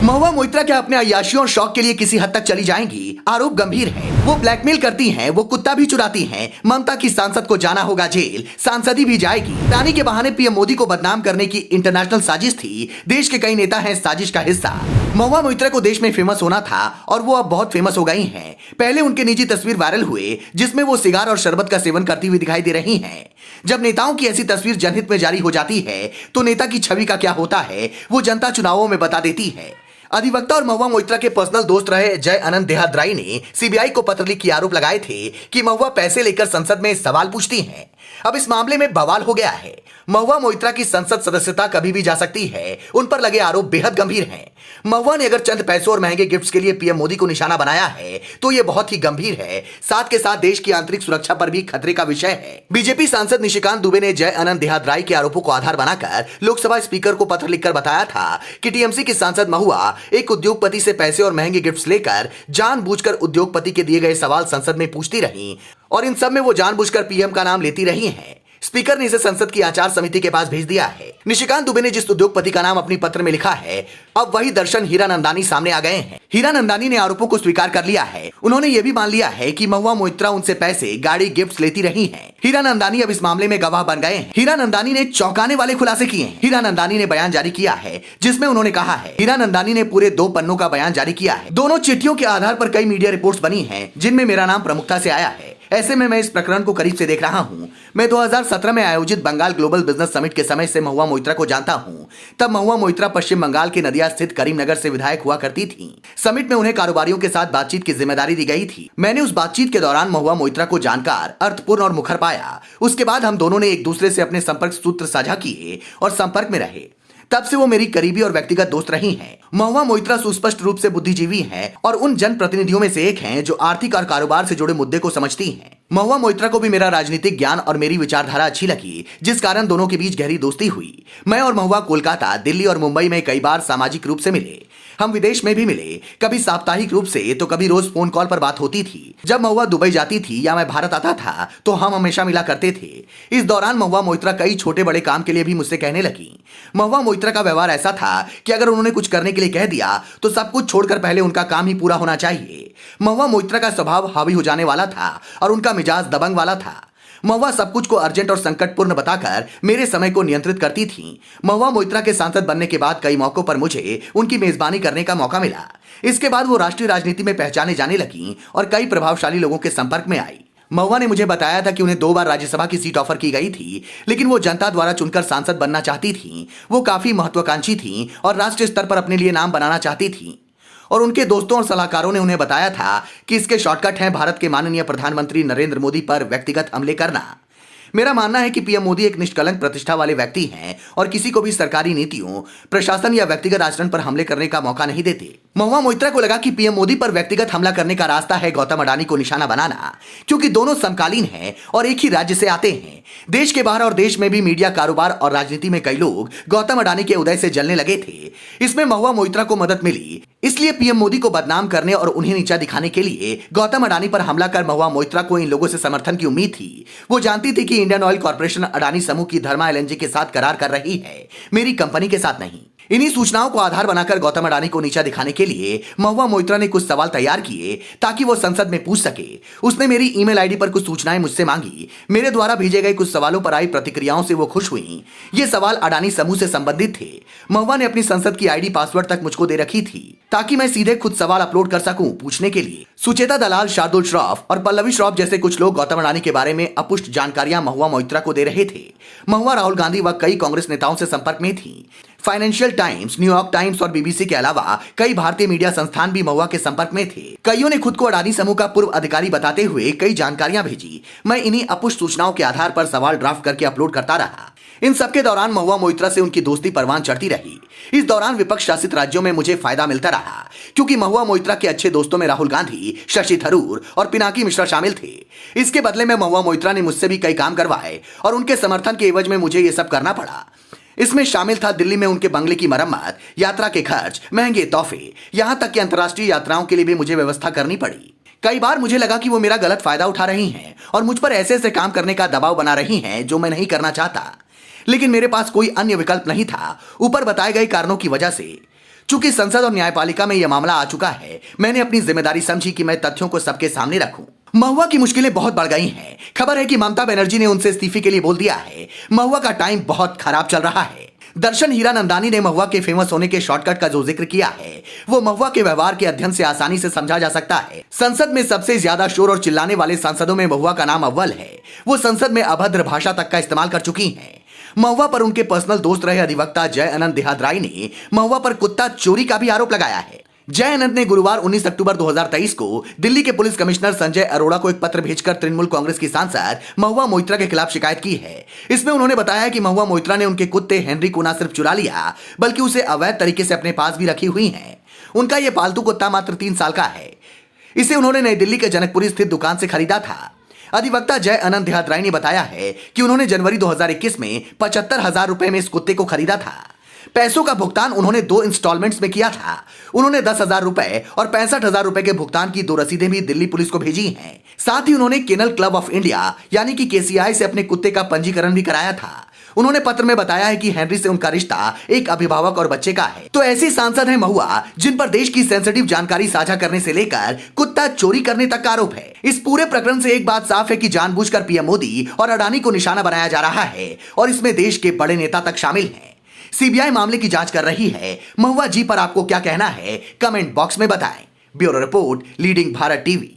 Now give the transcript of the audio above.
महुआ मोइत्रा क्या अपने अय्याशियों और शौक के लिए किसी हद तक चली जाएंगी? आरोप गंभीर है। वो ब्लैकमेल करती हैं, वो कुत्ता भी चुराती हैं। ममता की सांसद को जाना होगा जेल, सांसदी भी जाएगी। रानी के बहाने पीएम मोदी को बदनाम करने की इंटरनेशनल साजिश थी। देश के कई नेता हैं साजिश का हिस्सा। महुआ मोइत्रा को देश में फेमस होना था और वो अब बहुत फेमस हो गई हैं। पहले उनके निजी तस्वीर वायरल हुए जिसमें वो सिगार और शरबत का सेवन करती हुई दिखाई दे रही हैं। जब नेताओं की ऐसी तस्वीर जनहित में जारी हो जाती है तो नेता की छवि का क्या होता है वो जनता चुनावों में बता देती है। अधिवक्ता और महुआ मोइत्रा के पर्सनल दोस्त रहे जय अनंत देहाद्राई ने सीबीआई को पत्र लिख के आरोप लगाए थे कि महुआ पैसे लेकर संसद में सवाल पूछती हैं। अब इस मामले में बवाल हो गया है। महुआ मोइत्रा की संसद सदस्यता कभी भी जा सकती है। उन पर लगे आरोप बेहद गंभीर हैं। महुआ ने अगर चंद पैसों और महंगे गिफ्ट्स के लिए पीएम मोदी को निशाना बनाया है तो यह बहुत ही गंभीर है। साथ के साथ देश की आंतरिक सुरक्षा पर भी खतरे का विषय है। बीजेपी सांसद निशिकांत दुबे ने जय अनंत देहाद्राई के आरोपों को आधार बनाकर लोकसभा स्पीकर को पत्र लिखकर बताया था कि टीएमसी की सांसद महुआ एक उद्योगपति से पैसे और महंगे गिफ्ट्स लेकर जानबूझकर उद्योगपति के दिए गए सवाल संसद में पूछती रही और इन सब में वो जानबूझकर पीएम का नाम लेती रही हैं। स्पीकर ने इसे संसद की आचार समिति के पास भेज दिया है। निशिकांत दुबे ने जिस उद्योगपति का नाम अपनी पत्र में लिखा है अब वही दर्शन हीरानंदानी सामने आ गए हैं। हीरानंदानी ने आरोपों को स्वीकार कर लिया है। उन्होंने ये भी मान लिया है कि महुआ मोइत्रा उनसे पैसे, गाड़ी, गिफ्ट्स लेती रही हैं। हीरानंदानी अब इस मामले में गवाह बन गए हैं। हीरानंदानी ने चौंकाने वाले खुलासे किए हैं। हीरानंदानी ने बयान जारी किया है जिसमें उन्होंने कहा है, हीरानंदानी ने पूरे 2 पन्नों का बयान जारी किया है। दोनों चिट्ठियों के आधार पर कई मीडिया रिपोर्ट्स बनी हैं जिनमें मेरा नाम प्रमुखता से आया है। ऐसे में मैं इस प्रकरण को करीब से देख रहा हूं। मैं 2017 में आयोजित बंगाल ग्लोबल बिजनेस समिट के समय से महुआ मोइत्रा को जानता हूं। तब महुआ मोइत्रा पश्चिम बंगाल के नदिया स्थित करीमनगर से विधायक हुआ करती थी। समिट में उन्हें कारोबारियों के साथ बातचीत की जिम्मेदारी दी गई थी। मैंने उस बातचीत के दौरान महुआ मोइत्रा को जानकार, अर्थपूर्ण और मुखर पाया। उसके बाद हम दोनों ने एक दूसरे से अपने संपर्क सूत्र साझा किए और संपर्क में रहे। तब से वो मेरी करीबी और व्यक्तिगत दोस्त रही हैं। महुआ मोइत्रा सुस्पष्ट रूप से बुद्धिजीवी हैं और उन जनप्रतिनिधियों में से एक हैं जो आर्थिक और कारोबार से जुड़े मुद्दे को समझती हैं। महुआ मोइत्रा को भी मेरा राजनीतिक ज्ञान और मेरी विचारधारा अच्छी लगी, जिस कारण दोनों के बीच गहरी दोस्ती हुई। मैं और महुआ कोलकाता, दिल्ली और मुंबई में कई बार सामाजिक रूप से मिले। हम विदेश में भी मिले, कभी साप्ताहिक रूप से तो कभी रोज फोन कॉल पर बात होती थी। जब महुआ दुबई जाती थी या मैं भारत आता था तो हम हमेशा मिला करते थे। इस दौरान महुआ मोइत्रा कई छोटे बड़े काम के लिए भी मुझसे कहने लगी। महुआ मोइत्रा का व्यवहार ऐसा था कि अगर उन्होंने कुछ करने के लिए कह दिया तो सब कुछ छोड़कर पहले उनका काम ही पूरा होना चाहिए। महुआ मोइत्रा का स्वभाव हावी हो जाने वाला था और उनका मिजाज दबंग वाला था। महुआ सब कुछ को अर्जेंट और संकटपूर्ण बताकर मेरे समय को नियंत्रित करती थी। महुआ मोइत्रा के सांसद बनने के बाद कई मौकों पर मुझे उनकी मेजबानी करने का मौका मिला। इसके बाद वो राष्ट्रीय राजनीति में पहचाने जाने लगी और कई प्रभावशाली लोगों के संपर्क में आई। महुआ ने मुझे बताया था कि उन्हें 2 बार राज्यसभा की सीट ऑफर की गई थी, लेकिन वो जनता द्वारा चुनकर सांसद बनना चाहती थी। वो काफी महत्वाकांक्षी थी और राष्ट्रीय स्तर पर अपने लिए नाम बनाना चाहती थी और उनके दोस्तों और सलाहकारों ने उन्हें बताया था कि इसके शॉर्टकट हैं भारत के माननीय प्रधानमंत्री नरेंद्र मोदी पर व्यक्तिगत हमले करना। मेरा मानना है कि पीएम मोदी एक निष्कलंक प्रतिष्ठा वाले व्यक्ति हैं और किसी को भी सरकारी नीतियों, प्रशासन या व्यक्तिगत आचरण पर हमले करने का मौका नहीं देते। महुआ मोइत्रा को लगा कि पीएम मोदी पर व्यक्तिगत हमला करने का रास्ता है गौतम अडानी को निशाना बनाना, क्योंकि दोनों समकालीन हैं और एक ही राज्य से आते हैं। देश के बाहर और देश में भी मीडिया, कारोबार और राजनीति में कई लोग गौतम अडानी के उदय से जलने लगे थे। इसमें महुआ मोइत्रा को मदद मिली। इसलिए पीएम मोदी को बदनाम करने और उन्हें नीचा दिखाने के लिए गौतम अडानी पर हमला कर महुआ मोइत्रा को इन लोगों से समर्थन की उम्मीद थी। वो जानती थी कि इंडियन ऑयल कॉर्पोरेशन अडानी समूह की धर्मा एलएनजी के साथ करार कर रही है, मेरी कंपनी के साथ नहीं। इन्हीं सूचनाओं को आधार बनाकर गौतम अडानी को नीचा दिखाने के लिए महुआ मोइत्रा ने कुछ सवाल तैयार किए ताकि वो संसद में पूछ सके। उसने मेरी ईमेल आईडी पर कुछ सूचनाएं मुझसे मांगी। मेरे द्वारा भेजे गए कुछ सवालों पर आई प्रतिक्रियाओं से वो खुश हुई। ये सवाल अडानी समूह से संबंधित थे। महुआ ने अपनी संसद की आईडी पासवर्ड तक मुझको दे रखी थी ताकि मैं सीधे खुद सवाल अपलोड कर सकूं पूछने के लिए। सुचेता दलाल, शार्दुल श्रॉफ और पल्लवी श्रॉफ जैसे कुछ लोग गौतम अडानी के बारे में अपुष्ट जानकारियां महुआ मोइत्रा को दे रहे थे। महुआ राहुल गांधी व कई कांग्रेस नेताओं से संपर्क में थी। फाइनेंशियल टाइम्स, न्यूयॉर्क टाइम्स और बीबीसी के अलावा कई भारतीय मीडिया संस्थान भी महुआ के संपर्क में थे। कईयों ने खुद को अडानी समूह का पूर्व अधिकारी बताते हुए कई जानकारियां भेजी। मैं इन्हीं अपुष्ट सूचनाओं के आधार पर सवाल ड्राफ्ट करके अपलोड करता रहा। इन सबके दौरान महुआ मोइत्रा से उनकी दोस्ती परवान चढ़ती रही। इस दौरान विपक्ष शासित राज्यों में मुझे फायदा मिलता रहा, क्योंकि महुआ मोइत्रा के अच्छे दोस्तों में राहुल गांधी, शशि थरूर और पिनाकी मिश्रा शामिल थे। इसके बदले में महुआ मोइत्रा ने मुझसे भी कई काम करवाए और उनके समर्थन के एवज में मुझे ये सब करना पड़ा। इसमें शामिल था दिल्ली में उनके बंगले की मरम्मत, यात्रा के खर्च, महंगे तोहफे, यहां तक कि अंतर्राष्ट्रीय यात्राओं के लिए भी मुझे व्यवस्था करनी पड़ी। कई बार मुझे लगा कि वो मेरा गलत फायदा उठा रही हैं और मुझ पर ऐसे ऐसे काम करने का दबाव बना रही हैं जो मैं नहीं करना चाहता, लेकिन मेरे पास कोई अन्य विकल्प नहीं था ऊपर बताए गए कारणों की वजह से। चूंकि संसद और न्यायपालिका में यह मामला आ चुका है, मैंने अपनी जिम्मेदारी समझी कि मैं तथ्यों को सबके सामने रखूं। महुआ की मुश्किलें बहुत बढ़ गई हैं। खबर है कि ममता बनर्जी ने उनसे इस्तीफे के लिए बोल दिया है। महुआ का टाइम बहुत खराब चल रहा है। दर्शन हीरानंदानी ने महुआ के फेमस होने के शॉर्टकट का जो जिक्र किया है, वो महुआ के व्यवहार के अध्ययन से आसानी से समझा जा सकता है। संसद में सबसे ज्यादा शोर और चिल्लाने वाले सांसदों में महुआ का नाम अव्वल है। वो संसद में अभद्र भाषा तक का इस्तेमाल कर चुकी हैं। महुआ पर उनके पर्सनल दोस्त रहे अधिवक्ता जय अनंत देहादराई ने महुआ पर कुत्ता चोरी का भी आरोप लगाया है। जय अनंत ने गुरुवार 19 अक्टूबर 2023 को दिल्ली के पुलिस कमिश्नर संजय अरोड़ा को एक पत्र भेजकर तृणमूल कांग्रेस की सांसद महुआ मोइत्रा के खिलाफ शिकायत की है। इसमें उन्होंने बताया है कि महुआ मोइत्रा ने उनके कुत्ते हेनरी को न सिर्फ चुरा लिया, बल्कि उसे अवैध तरीके से अपने पास भी रखी हुई है। उनका यह पालतू कुत्ता मात्र 3 साल का है। इसे उन्होंने नई दिल्ली के जनकपुरी स्थित दुकान से खरीदा था। अधिवक्ता जय अनंत देहादराई ने बताया है कि उन्होंने जनवरी 2021 में 75,000 रुपए में इस कुत्ते को खरीदा था। पैसों का भुगतान उन्होंने 2 इंस्टॉलमेंट्स में किया था। उन्होंने 10,000 रुपए और 65,000 रुपए के भुगतान की 2 रसीदें भी दिल्ली पुलिस को भेजी हैं। साथ ही उन्होंने केनल क्लब ऑफ इंडिया यानी कि केसीआई से अपने कुत्ते का पंजीकरण भी कराया था। उन्होंने पत्र में बताया है कि हेनरी से उनका रिश्ता एक अभिभावक और बच्चे का है। तो ऐसी सांसद है महुआ जिन पर देश की सेंसिटिव जानकारी साझा करने से लेकर कुत्ता चोरी करने तक का आरोप है। इस पूरे प्रकरण से एक बात साफ है कि जानबूझकर पीएम मोदी और अडानी को निशाना बनाया जा रहा है और इसमें देश के बड़े नेता तक शामिल हैं। सीबीआई मामले की जांच कर रही है। महुआ जी पर आपको क्या कहना है, कमेंट बॉक्स में बताएं। Bureau report, leading Bharat TV.